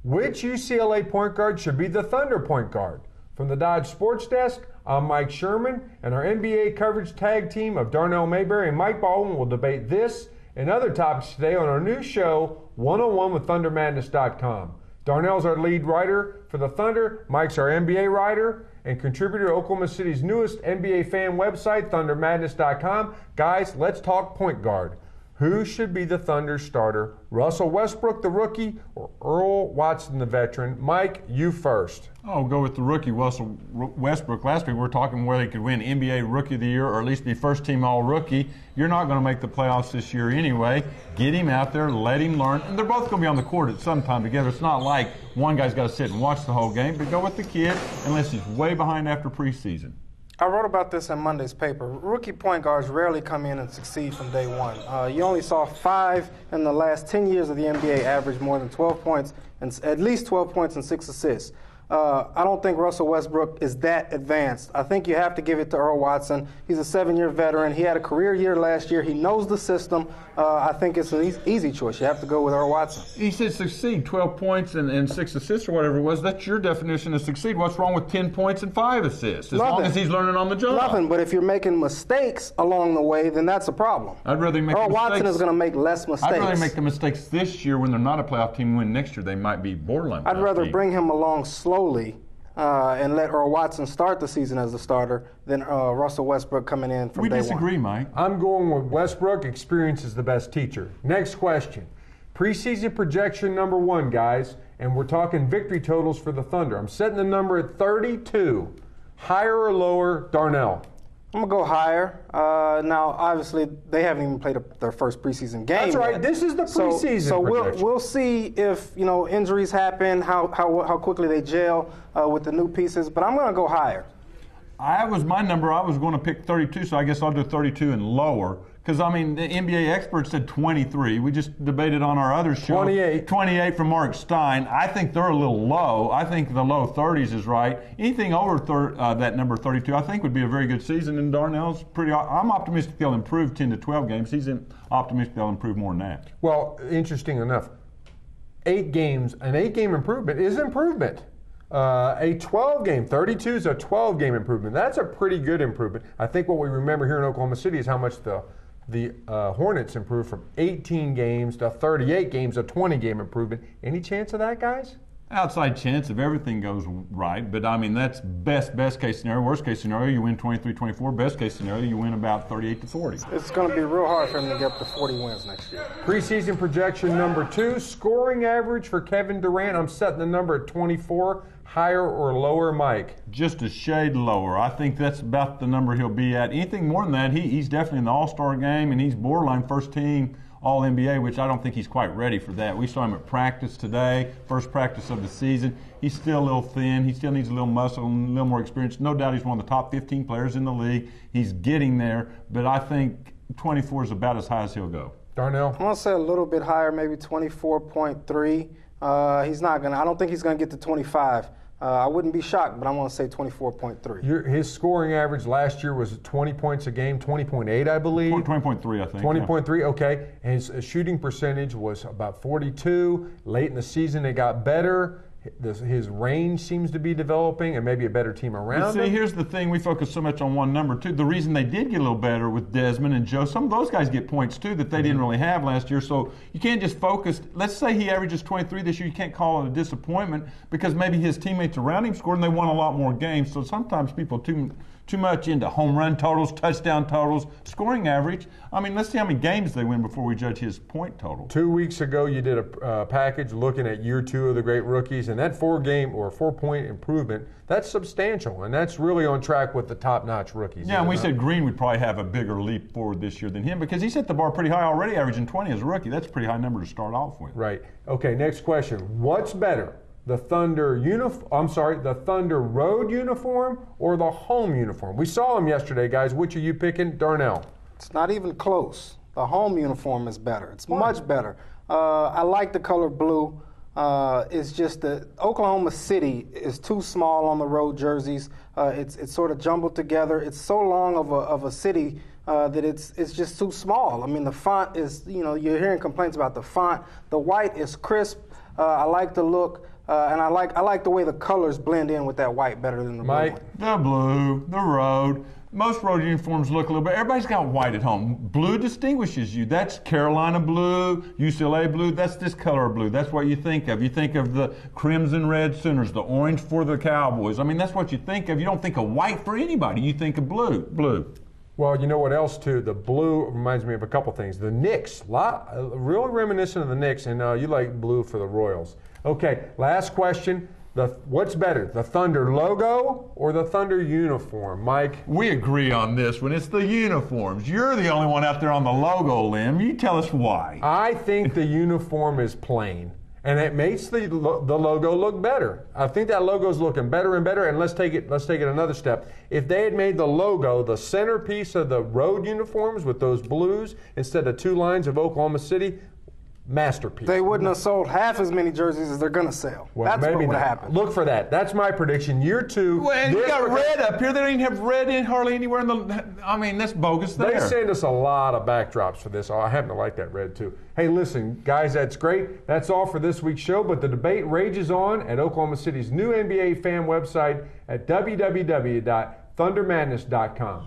Which UCLA point guard should be the Thunder point guard? From the Dodge Sports Desk, I'm Mike Sherman, and our NBA coverage tag team of Darnell Mayberry and Mike Baldwin will debate this and other topics today on our new show, 101 with ThunderMadness.com. Darnell's our lead writer for the Thunder, Mike's our NBA writer and contributor to Oklahoma City's newest NBA fan website, ThunderMadness.com. Guys, let's talk point guard. Who should be the Thunder starter? Russell Westbrook, the rookie, or Earl Watson, the veteran? Mike, you first. I'll go with the rookie, Russell Westbrook. Last week we were talking whether he could win NBA Rookie of the Year or at least be first-team All-Rookie. You're not going to make the playoffs this year anyway. Get him out there, let him learn. And they're both going to be on the court at some time together. It's not like one guy's got to sit and watch the whole game, but go with the kid unless he's way behind after preseason. I wrote about this in Monday's paper. Rookie point guards rarely come in and succeed from day one. You only saw 5 in the last 10 years of the NBA average more than 12 points, and at least 12 points and 6 assists. I don't think Russell Westbrook is that advanced. I think you have to give it to Earl Watson. He's a 7-year veteran. He had a career year last year. He knows the system. I think it's an easy choice. You have to go with Earl Watson. He said succeed, 12 points and 6 assists or whatever it was. That's your definition of succeed. What's wrong with 10 points and 5 assists? As long as he's learning on the job. Nothing, but if you're making mistakes along the way, then that's a problem. I'd rather make Earl Watson is going to make less mistakes. I'd rather make the mistakes this year when they're not a playoff team. When next year they might be borderline. I'd rather bring him along slowly and let Earl Watson start the season as the starter than Russell Westbrook coming in from day one. We disagree, Mike. I'm going with Westbrook. Experience is the best teacher. Next question. Preseason projection number 1, guys, and we're talking victory totals for the Thunder. I'm setting the number at 32. Higher or lower, Darnell? I'm going to go higher. Now, obviously, they haven't even played their first preseason game That's right. yet. This is the preseason So projection. we'll see if, injuries happen, how quickly they gel with the new pieces. But I'm going to go higher. My number. I was going to pick 32, so I guess I'll do 32 and lower. Because, the NBA experts said 23. We just debated on our other show. 28. 28 from Mark Stein. I think they're a little low. I think the low 30s is right. Anything over that number 32, I think would be a very good season. And Darnell's I'm optimistic they'll improve 10 to 12 games. He's optimistic they'll improve more than that. Well, interesting enough, 8 games, an 8-game improvement is improvement. A 12-game, 32 is a 12-game improvement. That's a pretty good improvement. I think what we remember here in Oklahoma City is how much the Hornets improved from 18 games to 38 games, a 20-game improvement. Any chance of that, guys? Outside chance if everything goes right, but that's best case scenario. Worst case scenario, you win 23-24. Best case scenario, you win about 38-40. It's going to be real hard for him to get up to 40 wins next year. Preseason projection number 2, scoring average for Kevin Durant. I'm setting the number at 24. Higher or lower, Mike? Just a shade lower. I think that's about the number he'll be at. Anything more than that, he's definitely in the All-Star game, and he's borderline first team All-NBA, which I don't think he's quite ready for that. We saw him at practice today, first practice of the season. He's still a little thin. He still needs a little muscle and a little more experience. No doubt he's one of the top 15 players in the league. He's getting there, but I think 24 is about as high as he'll go. Darnell? I'm going to say a little bit higher, maybe 24.3. I don't think he's going to get to 25. I wouldn't be shocked, but I'm going to say 24.3. His scoring average last year was 20 points a game, 20.8, I believe. 20.3, I think. 20.3, yeah. Okay. His shooting percentage was about 42. Late in the season, it got better. His range seems to be developing, and maybe a better team around him. Here's the thing. We focus so much on one number, too. The reason they did get a little better with Desmond and Joe, some of those guys get points, too, that they didn't really have last year. So you can't just focus. Let's say he averages 23 this year. You can't call it a disappointment because maybe his teammates around him scored and they won a lot more games. So sometimes people too much into home run totals, touchdown totals, scoring average. Let's see how many games they win before we judge his point total. 2 weeks ago, you did a package looking at year 2 of the great rookies, and that 4-point improvement, that's substantial, and that's really on track with the top-notch rookies. Yeah, and we said Green would probably have a bigger leap forward this year than him because he set the bar pretty high already, averaging 20 as a rookie. That's a pretty high number to start off with. Right. Okay, next question. What's better? The Thunder road uniform or the home uniform? We saw them yesterday, guys. Which are you picking? Darnell? It's not even close. The home uniform is better. It's much better. I like the color blue. It's just that Oklahoma City is too small on the road jerseys. It's sort of jumbled together. It's so long of a city that it's just too small. I mean, the font is, you're hearing complaints about the font. The white is crisp. I like the look, and I like the way the colors blend in with that white better than the blue one. The blue, the road. Most road uniforms look a little bit. Everybody's got white at home. Blue distinguishes you. That's Carolina blue, UCLA blue. That's this color of blue. That's what you think of. You think of the crimson red Sooners, the orange for the Cowboys. I mean, that's what you think of. You don't think of white for anybody. You think of blue. Blue. Well, you know what else, too? The blue reminds me of a couple things. The Knicks, really reminiscent of the Knicks, and you like blue for the Royals. Okay, last question. What's better, the Thunder logo or the Thunder uniform? Mike? We agree on this one. It's the uniforms. You're the only one out there on the logo limb. You tell us why. I think the uniform is plain, and it makes the logo look better. I think that logo's looking better and better, and let's take it another step. If they had made the logo the centerpiece of the road uniforms with those blues instead of 2 lines of Oklahoma City, masterpiece. They wouldn't have sold half as many jerseys as they're going to sell. Well, that's maybe what would have happened. Look for that. That's my prediction. Year 2. Well, and you got red up here. They don't even have red in hardly anywhere in the. I mean, that's bogus there. They send us a lot of backdrops for this. Oh, I happen to like that red too. Hey, listen, guys, that's great. That's all for this week's show, but the debate rages on at Oklahoma City's new NBA fan website at www.thundermadness.com.